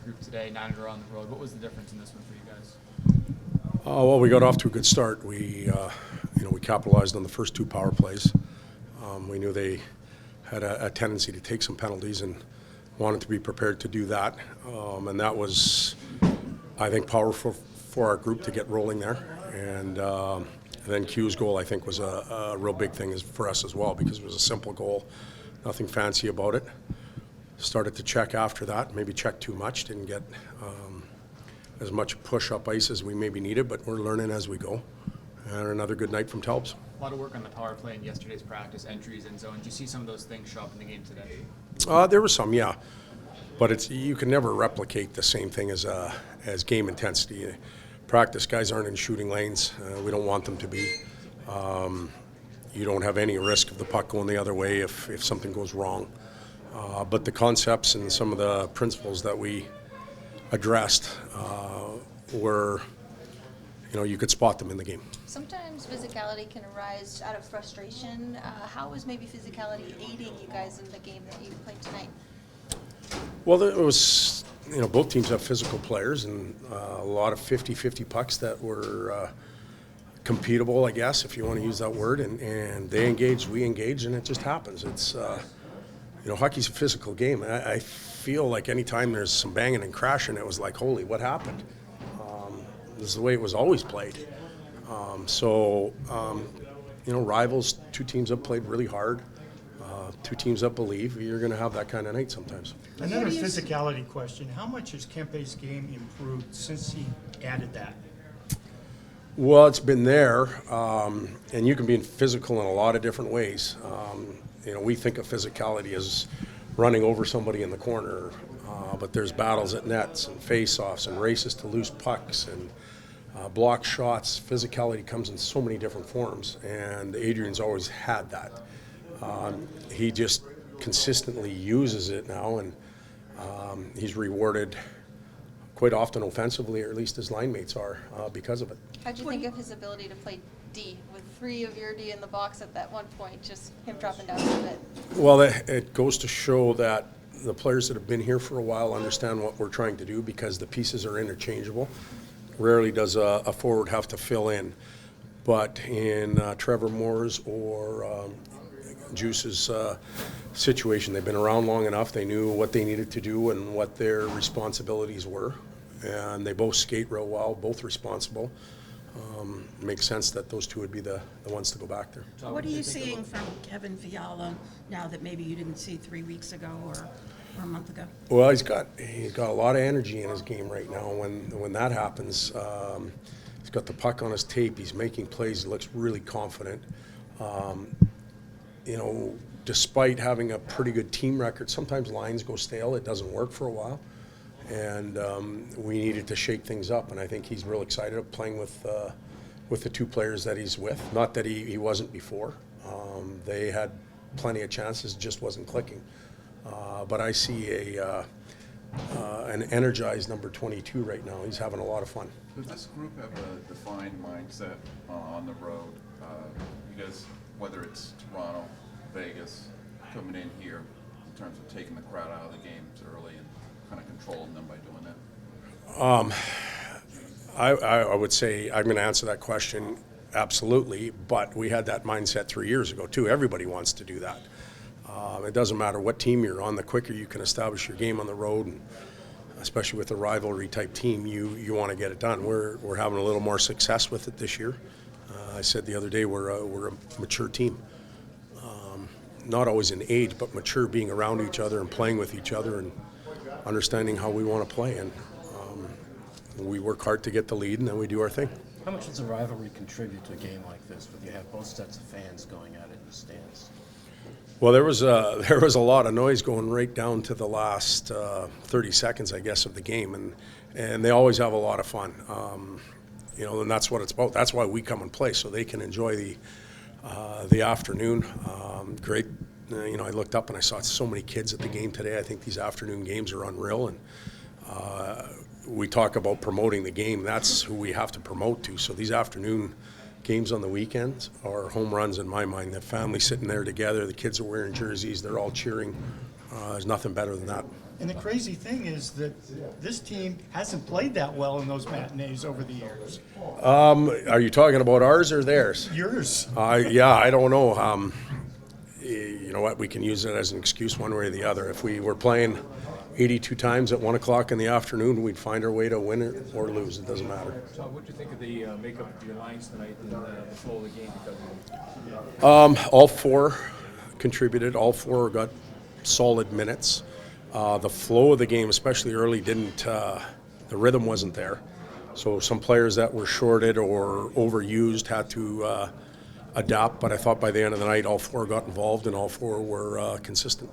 group today, 9 in a row on the road. What was the difference in this one for you guys? Well, we got off to a good start. We capitalized on the first 2 power plays. We knew they had a tendency to take some penalties and wanted to be prepared to do that. And that was, I think, powerful for our group to get rolling there. And then Q's goal, I think, was a real big thing for us as well, because it was a simple goal, nothing fancy about it. Started to check after that, maybe checked too much, didn't get as much push-up ice as we maybe needed, but we're learning as we go. And another good night from Telbs. A lot of work on the power play in yesterday's practice, entries and zone. Did you see some of those things show up in the game today? There was some, yeah. But you can never replicate the same thing as game intensity. Practice guys aren't in shooting lanes. We don't want them to be. You don't have any risk of the puck going the other way if something goes wrong. But the concepts and some of the principles that we addressed were, you could spot them in the game. Sometimes physicality can arise out of frustration. How was maybe physicality aiding you guys in the game that you played tonight? Well, it was, both teams have physical players and a lot of 50-50 pucks that were competable, I guess, if you want to use that word. And they engaged, we engaged, and it just happens. It's, hockey's a physical game. I feel like anytime there's some banging and crashing, it was like, holy, what happened? This is the way it was always played. Rivals, 2 teams that played really hard, 2 teams that believe, you're going to have that kind of night sometimes. Another physicality question. How much has Kempe's game improved since he added that? Well, it's been there, and you can be physical in a lot of different ways. We think of physicality as running over somebody in the corner, but there's battles at nets and face-offs and races to loose pucks and block shots. Physicality comes in so many different forms, and Adrian's always had that. He just consistently uses it now, and he's rewarded quite often offensively, or at least his line mates are, because of it. How'd you think of his ability to play D with 3 of your D in the box at that one point, just him dropping down a bit? Well, it goes to show that the players that have been here for a while understand what we're trying to do, because the pieces are interchangeable. Rarely does a forward have to fill in. But in Trevor Moore's or Juice's situation, they've been around long enough. They knew what they needed to do and what their responsibilities were. And they both skate real well, both responsible. It makes sense that those 2 would be the ones to go back there. What are you seeing from Kevin Fiala now that maybe you didn't see 3 weeks ago or a month ago? Well, he's got a lot of energy in his game right now. When that happens, he's got the puck on his tape. He's making plays. He looks really confident. Despite having a pretty good team record, sometimes lines go stale. It doesn't work for a while. And we needed to shake things up, and I think he's real excited of playing with the 2 players that he's with. Not that he wasn't before. They had plenty of chances, just wasn't clicking. But I see an energized number 22 right now. He's having a lot of fun. Does this group have a defined mindset on the road? You guys, whether it's Toronto, Vegas, coming in here in terms of taking the crowd out of the games early and kind of controlling them by doing that? I would say, I'm going to answer that question absolutely, but we had that mindset 3 years ago too. Everybody wants to do that. It doesn't matter what team you're on. The quicker you can establish your game on the road, and especially with a rivalry type team, you want to get it done. We're having a little more success with it this year. I said the other day we're a mature team. Not always in age, but mature, being around each other and playing with each other and understanding how we want to play. And we work hard to get the lead, and then we do our thing. How much does a rivalry contribute to a game like this, where you have both sets of fans going at it in the stands? Well, there was a lot of noise going right down to the last 30 seconds, I guess, of the game, and they always have a lot of fun. And that's what it's about. That's why we come and play, so they can enjoy the afternoon. Great. I looked up and I saw so many kids at the game today. I think these afternoon games are unreal, and we talk about promoting the game. That's who we have to promote to. So these afternoon games on the weekends are home runs in my mind. The family sitting there together, the kids are wearing jerseys, they're all cheering. There's nothing better than that. And the crazy thing is that this team hasn't played that well in those matinees over the years. Are you talking about ours or theirs? Yours. Yeah, I don't know. You know what? We can use it as an excuse one way or the other. If we were playing 82 times at 1 o'clock in the afternoon, we'd find our way to win it or lose. It doesn't matter. Todd, what do you think of the makeup of your lines tonight and the flow of the game? All four contributed. All four got solid minutes. The flow of the game, especially early, didn't. The rhythm wasn't there. So some players that were shorted or overused had to adapt. But I thought by the end of the night, all four got involved and all four were consistent.